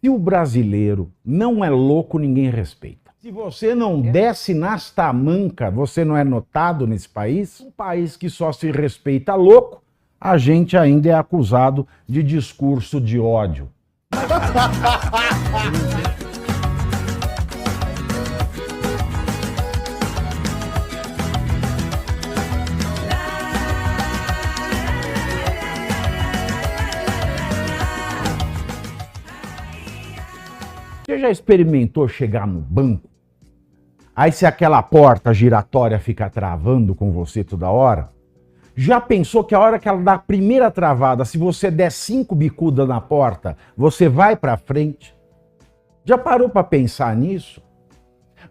Se o brasileiro não é louco, ninguém respeita. Se você não desce nas tamancas, você não é notado nesse país. Um país que só se respeita louco, a gente ainda é acusado de discurso de ódio. Você já experimentou chegar no banco? Aí se aquela porta giratória fica travando com você toda hora? Já pensou que a hora que ela dá a primeira travada, se você der 5 bicudas na porta, você vai para frente? Já parou para pensar nisso?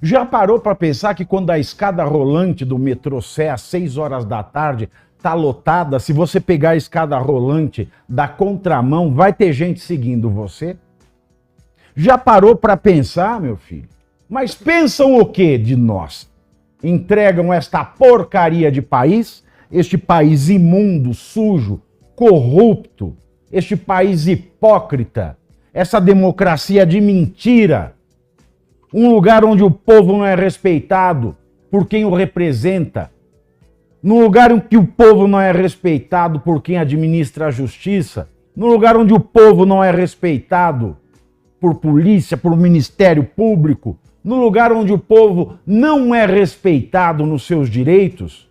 Já parou para pensar que quando a escada rolante do metrô Sé às 6 horas da tarde tá lotada, se você pegar a escada rolante da contramão, vai ter gente seguindo você? Já parou para pensar, meu filho? Mas pensam o que de nós? Entregam esta porcaria de país, este país imundo, sujo, corrupto, este país hipócrita, essa democracia de mentira, um lugar onde o povo não é respeitado por quem o representa, num lugar em que o povo não é respeitado por quem administra a justiça, num lugar onde o povo não é respeitado por polícia, por Ministério Público, no lugar onde o povo não é respeitado nos seus direitos,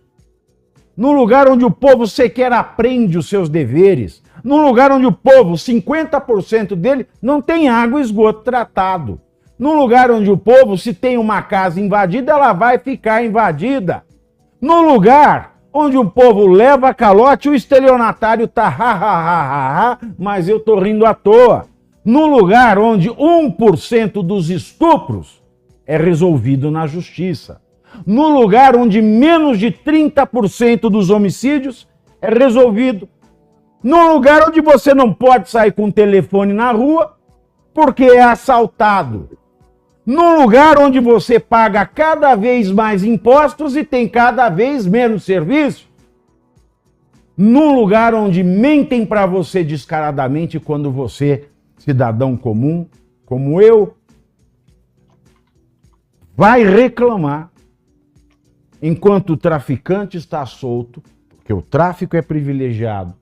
no lugar onde o povo sequer aprende os seus deveres, no lugar onde o povo, 50% dele, não tem água e esgoto tratado, no lugar onde o povo, se tem uma casa invadida, ela vai ficar invadida, no lugar onde o povo leva calote, o estelionatário tá mas eu tô rindo à toa. No lugar onde 1% dos estupros é resolvido na justiça. No lugar onde menos de 30% dos homicídios é resolvido. No lugar onde você não pode sair com o telefone na rua porque é assaltado. No lugar onde você paga cada vez mais impostos e tem cada vez menos serviço. No lugar onde mentem para você descaradamente quando você, cidadão comum, como eu, vai reclamar enquanto o traficante está solto, porque o tráfico é privilegiado,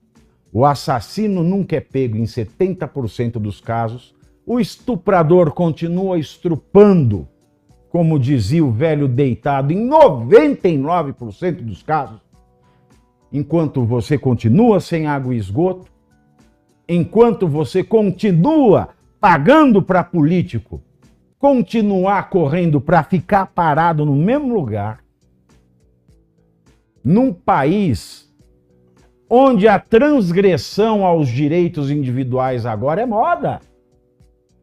o assassino nunca é pego em 70% dos casos, o estuprador continua estrupando, como dizia o velho deitado, em 99% dos casos, enquanto você continua sem água e esgoto, enquanto você continua pagando para político, continuar correndo para ficar parado no mesmo lugar, num país onde a transgressão aos direitos individuais agora é moda.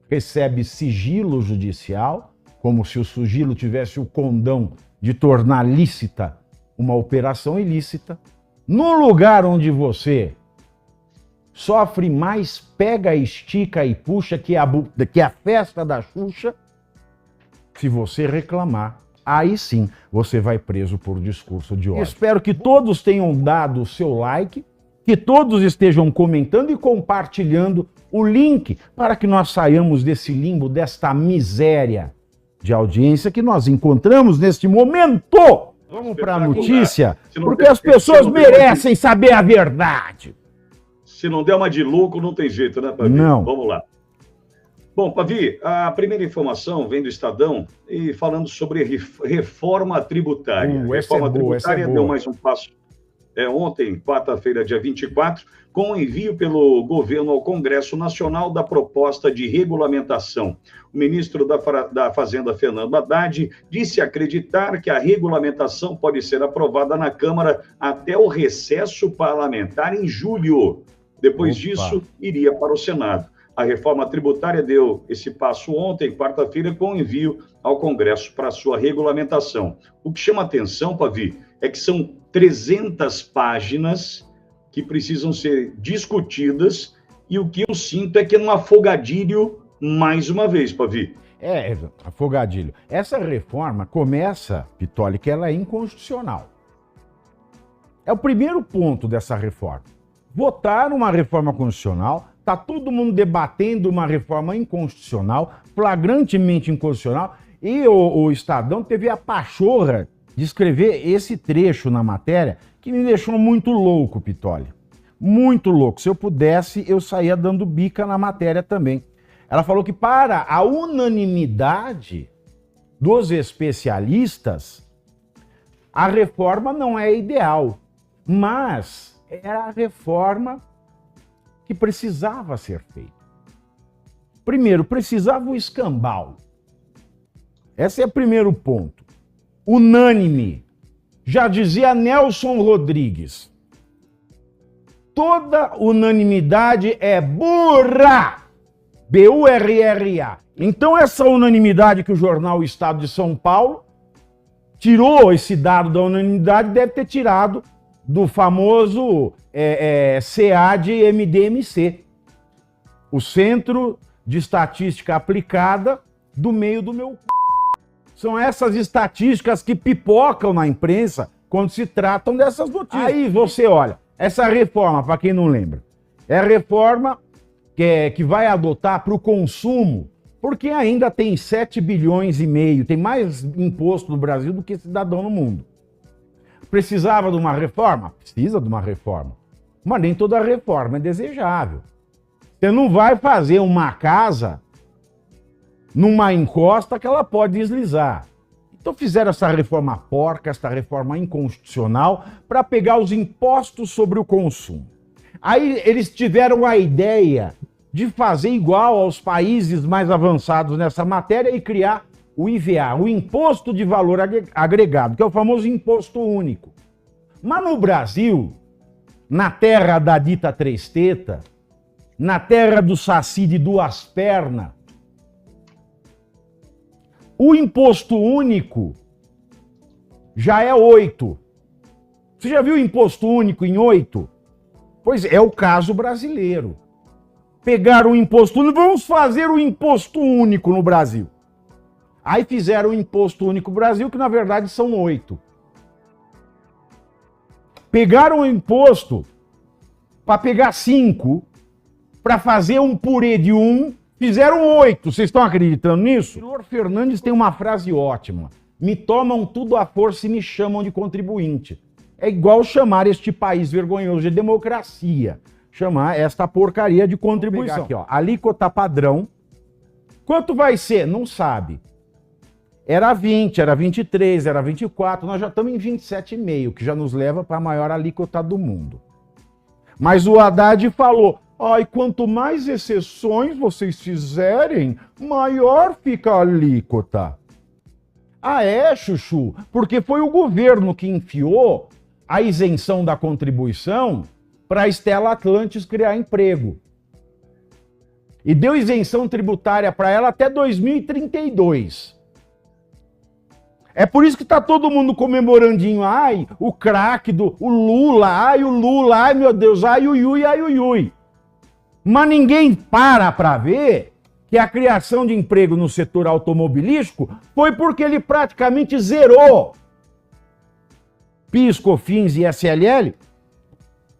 Recebe sigilo judicial, como se o sigilo tivesse o condão de tornar lícita uma operação ilícita, no lugar onde você sofre mais pega, estica e puxa que a festa da Xuxa, se você reclamar, aí sim você vai preso por discurso de ódio. Espero que todos tenham dado o seu like, que todos estejam comentando e compartilhando o link para que nós saiamos desse limbo, desta miséria de audiência que nós encontramos neste momento. Vamos para a notícia, porque as pessoas merecem saber a verdade. Se não der uma de louco, não tem jeito, né, Pavi? Não. Vamos lá. Bom, Pavi, a primeira informação vem do Estadão e falando sobre reforma tributária. Reforma tributária deu mais um passo ontem, quarta-feira, dia 24, com envio pelo governo ao Congresso Nacional da proposta de regulamentação. O ministro da Fazenda, Fernando Haddad, disse acreditar que a regulamentação pode ser aprovada na Câmara até o recesso parlamentar em julho. Depois disso, iria para o Senado. A reforma tributária deu esse passo ontem, quarta-feira, com envio ao Congresso para sua regulamentação. O que chama atenção, Pavi, é que são 300 páginas que precisam ser discutidas e o que eu sinto é que é um afogadilho mais uma vez, Pavi. Afogadilho. Essa reforma começa, Pitoli, que ela é inconstitucional. É o primeiro ponto dessa reforma. Votar uma reforma constitucional Está todo mundo debatendo uma reforma inconstitucional, flagrantemente inconstitucional, e o Estadão teve a pachorra de escrever esse trecho na matéria que me deixou muito louco, Pitoli. Muito louco. Se eu pudesse, eu saía dando bica na matéria também. Ela falou que para a unanimidade dos especialistas, a reforma não é ideal, mas era a reforma que precisava ser feita. Primeiro, precisava o escambau. Esse é o primeiro ponto. Unânime. Já dizia Nelson Rodrigues. Toda unanimidade é burra. B-U-R-R-A. Então essa unanimidade que o jornal Estado de São Paulo tirou esse dado da unanimidade, deve ter tirado do famoso CAD-MDMC, o Centro de Estatística Aplicada do meio do meu c... São essas estatísticas que pipocam na imprensa quando se tratam dessas notícias. Aí você olha, essa reforma, para quem não lembra, é a reforma que vai adotar para o consumo, porque ainda tem 7,5 bilhões, tem mais imposto no Brasil do que cidadão no mundo. Precisava de uma reforma? Precisa de uma reforma. Mas nem toda reforma é desejável. Você não vai fazer uma casa numa encosta que ela pode deslizar. Então fizeram essa reforma porca, essa reforma inconstitucional, para pegar os impostos sobre o consumo. Aí eles tiveram a ideia de fazer igual aos países mais avançados nessa matéria e criar o IVA, o Imposto de Valor Agregado, que é o famoso imposto único. Mas no Brasil, na terra da dita três teta, na terra do saci de duas pernas, o imposto único já é 8. Você já viu o imposto único em 8? Pois é o caso brasileiro. Pegaram o imposto único, vamos fazer o imposto único no Brasil. Aí fizeram o imposto único Brasil, que na verdade são 8. Pegaram o imposto para pegar 5, para fazer um purê de 1, fizeram 8. Vocês estão acreditando nisso? O senhor Fernandes tem uma frase ótima. Me tomam tudo à força e me chamam de contribuinte. É igual chamar este país vergonhoso de democracia. Chamar esta porcaria de contribuição. Aqui, ó, alíquota padrão. Quanto vai ser? Não sabe. Era 20, era 23, era 24, nós já estamos em 27,5, que já nos leva para a maior alíquota do mundo. Mas o Haddad falou, ai, quanto mais exceções vocês fizerem, maior fica a alíquota. Ah, é, Chuchu? Porque foi o governo que enfiou a isenção da contribuição para a Stella Atlantis criar emprego. E deu isenção tributária para ela até 2032. É por isso que tá todo mundo comemorandinho. Ai, o craque o Lula, ai, o Lula, ai, meu Deus, ai, ui, ai, ui. Mas ninguém para ver que a criação de emprego no setor automobilístico foi porque ele praticamente zerou PIS, COFINS e SLL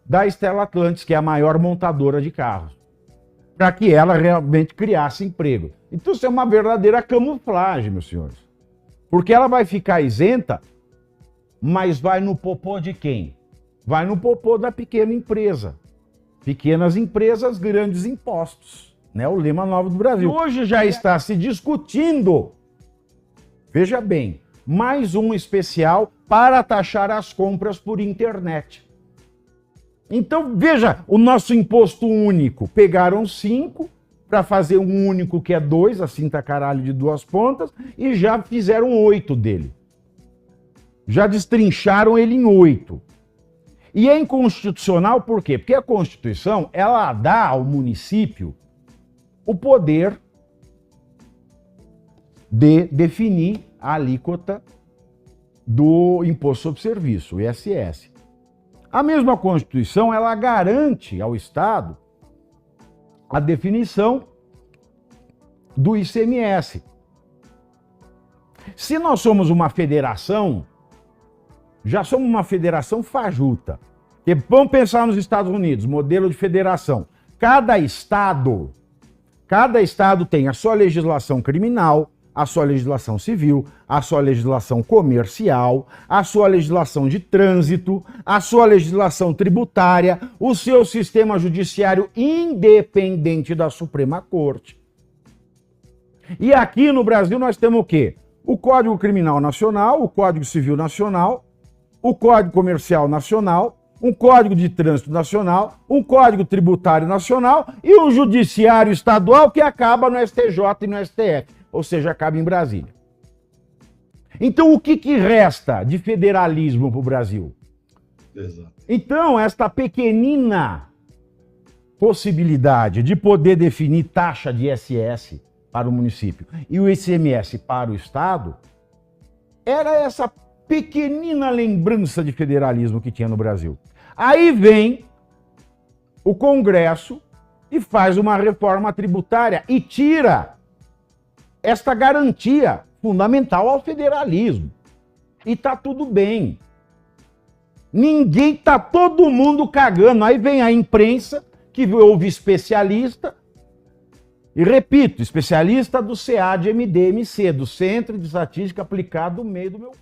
da Stella Atlantis, que é a maior montadora de carros, para que ela realmente criasse emprego. Então isso é uma verdadeira camuflagem, meus senhores. Porque ela vai ficar isenta, mas vai no popô de quem? Vai no popô da pequena empresa. Pequenas empresas, grandes impostos. Né? O lema novo do Brasil. E hoje já está se discutindo, veja bem, mais um especial para taxar as compras por internet. Então, veja, o nosso imposto único. Pegaram 5 para fazer um único que é 2, assim tá caralho de duas pontas, e já fizeram 8 dele. Já destrincharam ele em 8. E é inconstitucional por quê? Porque a Constituição, ela dá ao município o poder de definir a alíquota do Imposto sobre Serviço, o ISS. A mesma Constituição, ela garante ao Estado a definição do ICMS. Se nós somos uma federação, já somos uma federação fajuta. Porque vamos pensar nos Estados Unidos, modelo de federação. cada estado tem a sua legislação criminal, a sua legislação civil, a sua legislação comercial, a sua legislação de trânsito, a sua legislação tributária, o seu sistema judiciário independente da Suprema Corte. E aqui no Brasil nós temos o quê? O Código Criminal Nacional, o Código Civil Nacional, o Código Comercial Nacional, um Código de Trânsito Nacional, um Código Tributário Nacional e o Judiciário Estadual que acaba no STJ e no STF, ou seja, acaba em Brasília. Então, o que resta de federalismo para o Brasil? Exato. Então, esta pequenina possibilidade de poder definir taxa de ISS para o município e o ICMS para o Estado era essa pequenina lembrança de federalismo que tinha no Brasil. Aí vem o Congresso e faz uma reforma tributária e tira esta garantia fundamental ao federalismo. E tá tudo bem. Tá todo mundo cagando. Aí vem a imprensa, que ouve especialista, e repito, especialista do CAD-MD-MC, do Centro de Estatística Aplicada do meio do meu...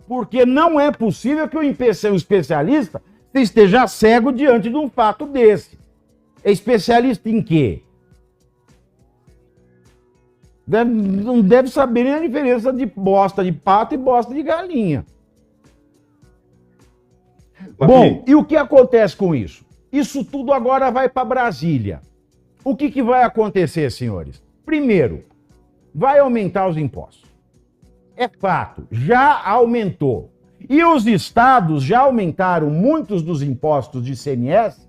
Porque não é possível que o especialista esteja cego diante de um fato desse. É especialista em quê? Não deve saber nem a diferença de bosta de pato e bosta de galinha. Bom, e o que acontece com isso? Isso tudo agora vai para Brasília. O que vai acontecer, senhores? Primeiro, vai aumentar os impostos. É fato, já aumentou. E os estados já aumentaram muitos dos impostos de ICMS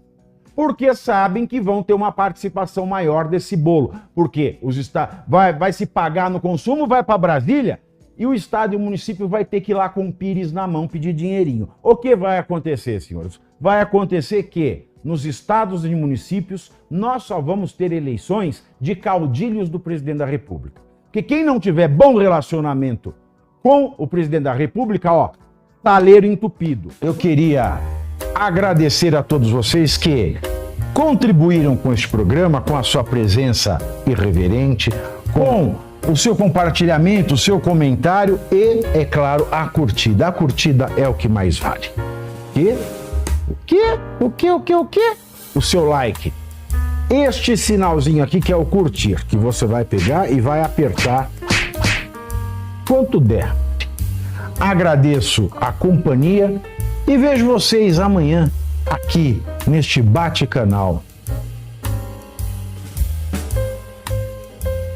porque sabem que vão ter uma participação maior desse bolo. Porque vai se pagar no consumo, vai para Brasília e o estado e o município vai ter que ir lá com o pires na mão pedir dinheirinho. O que vai acontecer, senhores? Vai acontecer que nos estados e municípios nós só vamos ter eleições de caudilhos do presidente da República. Porque quem não tiver bom relacionamento com o presidente da República, ó, taleiro entupido. Eu queria agradecer a todos vocês que contribuíram com este programa, com a sua presença irreverente, com o seu compartilhamento, o seu comentário e, é claro, a curtida. A curtida é o que mais vale. O quê? O seu like. Este sinalzinho aqui que é o curtir, que você vai pegar e vai apertar quanto der. Agradeço a companhia e vejo vocês amanhã aqui neste Bate-Canal